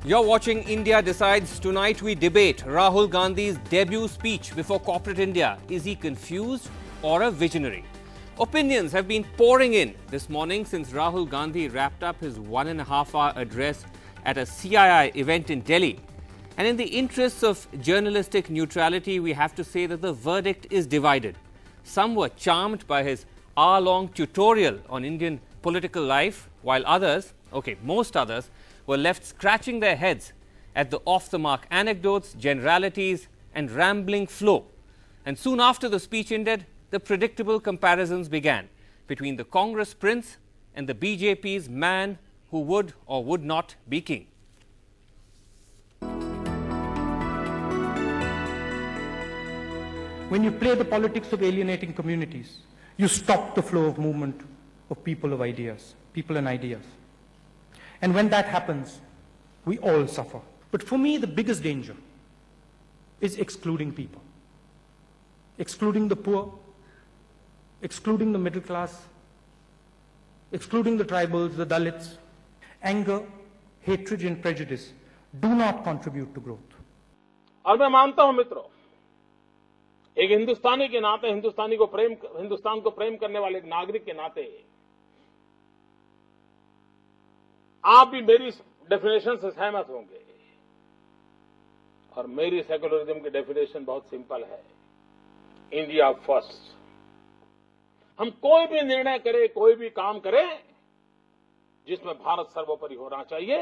You're watching India Decides. Tonight we debate Rahul Gandhi's debut speech before corporate India. Is he confused or a visionary? Opinions have been pouring in this morning since Rahul Gandhi wrapped up his 1.5-hour address at a CII event in Delhi. And in the interests of journalistic neutrality, we have to say that the verdict is divided. Some were charmed by his hour-long tutorial on Indian political life, while others, most others, were left scratching their heads at the off-the-mark anecdotes, generalities and rambling flow. And soon after the speech ended, the predictable comparisons began between the Congress prince and the BJP's man who would or would not be king. When you play the politics of alienating communities, you stop the flow of movement of people and ideas. And when that happens, we all suffer. But for me, the biggest danger is excluding people. Excluding the poor, excluding the middle class, excluding the tribals, the Dalits. Anger, hatred and prejudice do not contribute to growth. और मैं मानता हूं मित्रों, एक हिंदुस्तानी के नाते, हिंदुस्तान को प्रेम करने वाले एक नागरिक के नाते आप भी मेरी डेफिनेशन से सहमत होंगे। और मेरी सेकुलरिज्म की डेफिनेशन बहुत सिंपल है, इंडिया फर्स्ट। हम कोई भी निर्णय करें, कोई भी काम करें जिसमें भारत सर्वोपरि होना चाहिए,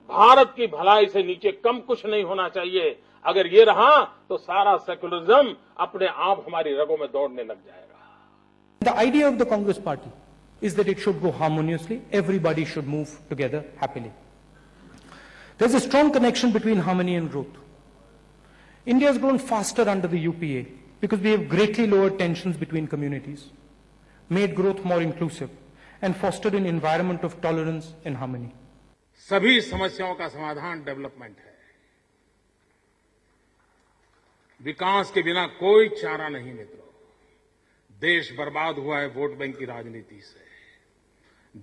भारत की भलाई से नीचे कम कुछ नहीं होना चाहिए। अगर ये रहा तो सारा सेकुलरिज्म अपने आप हमारी रगों में दौड़ने लग जाएगा। The idea of the Congress party is that it should go harmoniously. Everybody should move together happily. There's a strong connection between harmony and growth. India has grown faster under the UPA because we have greatly lowered tensions between communities, made growth more inclusive, and fostered an environment of tolerance and harmony. सभी समस्याओं का समाधान development है। विकास के बिना कोई चारा नहीं मित्रों। देश बर्बाद हुआ है वोट बैंक की राजनीति से।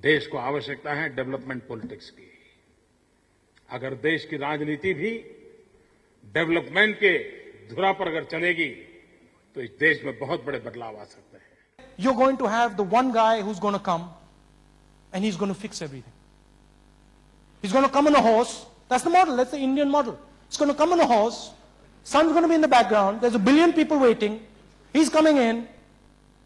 देश को आवश्यकता है डेवलपमेंट पॉलिटिक्स की। अगर देश की राजनीति भी डेवलपमेंट के धुरा पर अगर चलेगी तो इस देश में बहुत बड़े बदलाव आ सकते हैं। You're going to have the one guy who's going to come and he's going to fix everything. He's going to come on a horse. That's the model. That's the Indian model. He's going to come on a horse. Sun's going to be in the background. There's 1 billion people waiting. He's coming in.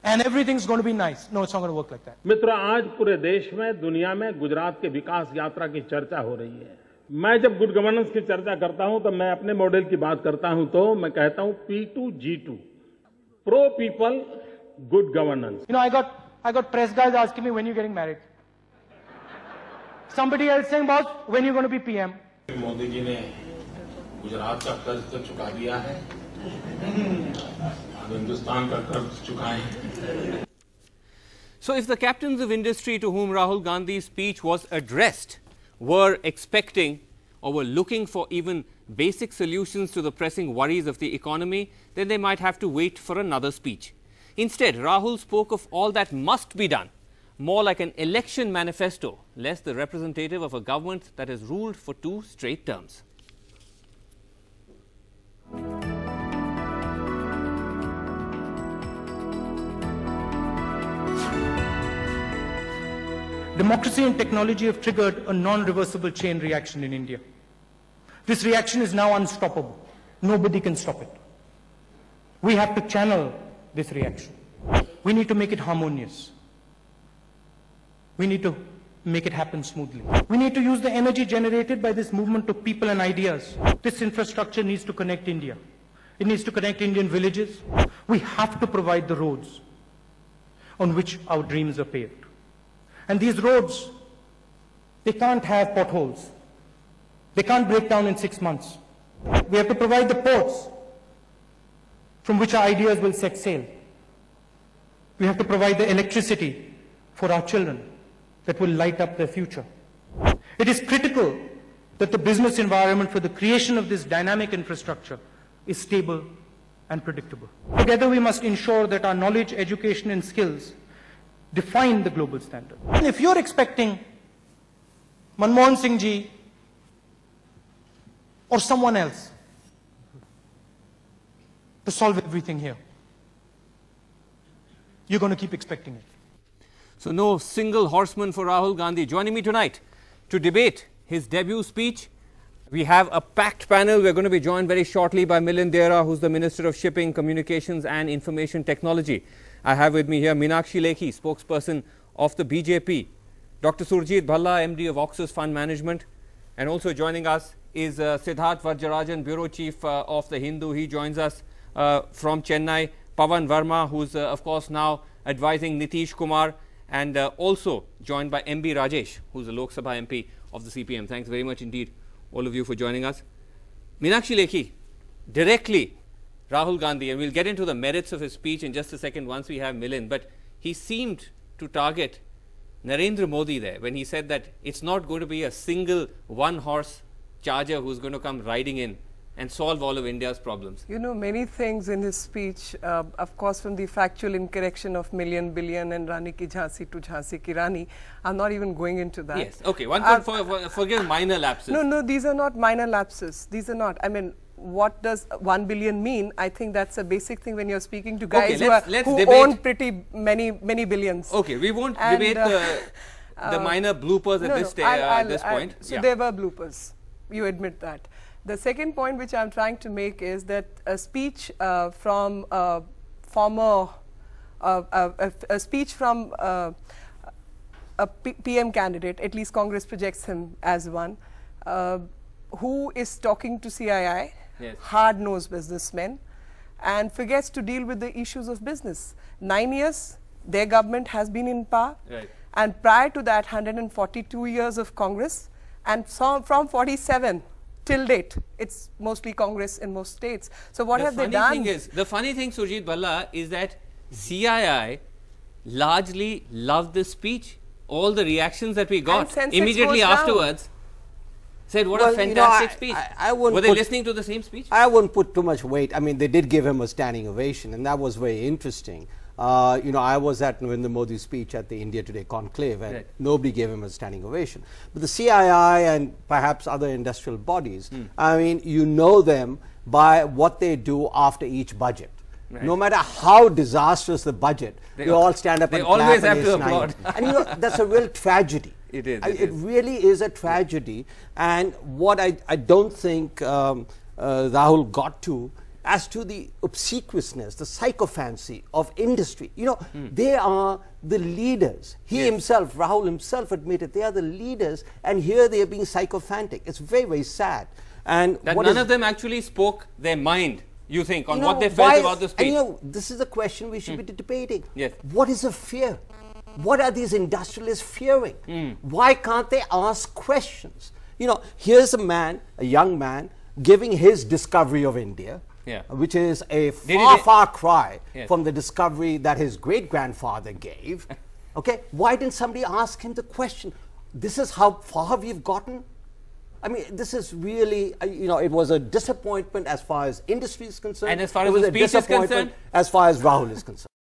And everything's going to be nice. No, it's not going to work like that. मित्रों, आज पूरे देश में, दुनिया में गुजरात के विकास यात्रा की चर्चा हो रही है। मैं जब गुड गवर्नेंस की चर्चा करता हूं तो मैं अपने मॉडल की बात करता हूं तो मैं कहता हूं P2G2, pro people good governance. You know, I got press guys asking me when you're getting married. Somebody else saying, boss, when you're going to be PM. Modi ji ने गुजरात का कर्ज तो चुका दिया है, अब हिंदुस्तान का कर्ज चुकाएं। So if the captains of industry to whom Rahul Gandhi's speech was addressed were expecting or were looking for even basic solutions to the pressing worries of the economy, then they might have to wait for another speech. Instead, Rahul spoke of all that must be done, more like an election manifesto, less the representative of a government that has ruled for 2 straight terms. Democracy and technology have triggered a non-reversible chain reaction in India. This reaction is now unstoppable. Nobody can stop it. We have to channel this reaction. We need to make it harmonious. We need to make it happen smoothly. We need to use the energy generated by this movement of people and ideas. This infrastructure needs to connect India. It needs to connect Indian villages. We have to provide the roads on which our dreams are paved. And these roads, they can't have potholes. They can't break down in 6 months. We have to provide the ports from which our ideas will set sail. We have to provide the electricity for our children that will light up their future. It is critical that the business environment for the creation of this dynamic infrastructure is stable and predictable. Together we must ensure that our knowledge, education and skills define the global standard. And if you're expecting Manmohan Singh ji or someone else to solve everything here. You're going to keep expecting it. So no single horseman for Rahul Gandhi. Joining me tonight to debate his debut speech, we have a packed panel. We're going to be joined very shortly by Milind Dera, who's the Minister of Shipping, Communications and Information Technology. I have with me here Meenakshi Lekhi, spokesperson of the BJP, Dr. Surjit Bhalla, MD of Oxus Fund Management, and also joining us is Siddharth Vajrajan, Bureau Chief of The Hindu. He joins us from Chennai. Pawan Verma, who's of course now advising Nitish Kumar, and also joined by MB Rajesh, who's a Lok Sabha MP of the CPM. Thanks very much indeed, all of you, for joining us. Meenakshi Lekhi, directly Rahul Gandhi, and we'll get into the merits of his speech in just a second once we have Milind, but he seemed to target Narendra Modi there when he said that it's not going to be a single one-horse charger who's going to come riding in and solve all of India's problems. You know, many things in his speech, of course, from the factual incorrection of million, billion and Rani ki Jhansi to Jhansi ki Rani. I'm not even going into that. Yes, okay, one can forgive minor lapses. No, these are not minor lapses. These are not. I mean, what does 1 billion mean? I think that's a basic thing when you're speaking to guys who own pretty many billions. Okay, we won't debate the minor bloopers at this point. So there were bloopers. You admit that. The second point which I'm trying to make is that a speech from a PM candidate, at least Congress projects him as one, who is talking to CII, yes, hard-nosed businessmen, and forgets to deal with the issues of business. 9 years, their government has been in power, right, and prior to that, 142 years of Congress, and from 47 till date, it's mostly Congress in most states. So what have they done? The funny thing, Surjit Bhalla, is that CII largely loved this speech. All the reactions that we got immediately afterwards said, what a fantastic speech. Were they listening to the same speech? I wouldn't put too much weight. I mean, they did give him a standing ovation, and that was very interesting. You know, I was at Narendra Modi's speech at the India Today conclave, and nobody gave him a standing ovation. But the CII and perhaps other industrial bodies, I mean, you know them by what they do after each budget. Right. No matter how disastrous the budget, they all stand up and clap. They always have to applaud. And you know, that's a real tragedy. It is. It really is a tragedy. And what I don't think Rahul got to, as to the obsequiousness, the sycophancy of industry. You know, they are the leaders. He himself, Rahul himself admitted, they are the leaders, and here they are being sycophantic. It's very, very sad. And that none of them actually spoke their mind, you think, on what they felt about the speech. And, you know, this is a question we should be debating. Yes. What is the fear? What are these industrialists fearing? Why can't they ask questions? You know, here's a man, a young man, giving his discovery of India, which is a far cry from the discovery that his great-grandfather gave. Okay, why didn't somebody ask him the question? This is how far we've gotten? I mean, this is really, you know, it was a disappointment as far as industry is concerned. And as far as the speech is concerned? As far as Rahul is concerned.